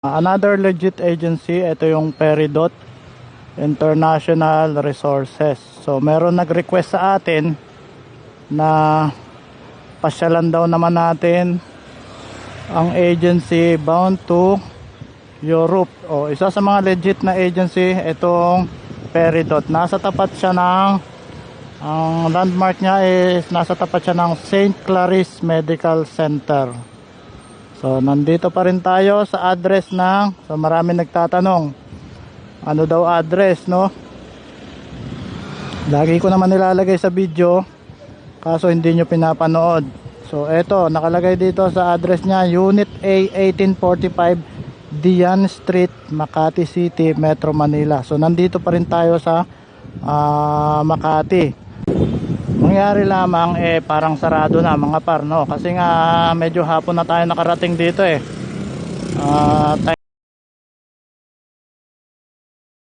Another legit agency, ito yung Peridot International Resources. So meron nag-request sa atin na pasyalan daw naman natin ang agency bound to Europe. O isa sa mga legit na agency, itong Peridot. Nasa tapat siya ng, ang landmark niya is nasa tapat siya ng St. Clarice Medical Center. So nandito pa rin tayo sa address ng, so marami nagtatanong ano daw address, no? Lagi ko naman nilalagay sa video, kaso hindi nyo pinapanood. So eto, nakalagay dito sa address niya, Unit A 1845 Dian Street, Makati City, Metro Manila. So nandito pa rin tayo sa Makati. Mangyari lamang parang sarado na mga par, no? Kasi nga medyo hapon na tayo nakarating dito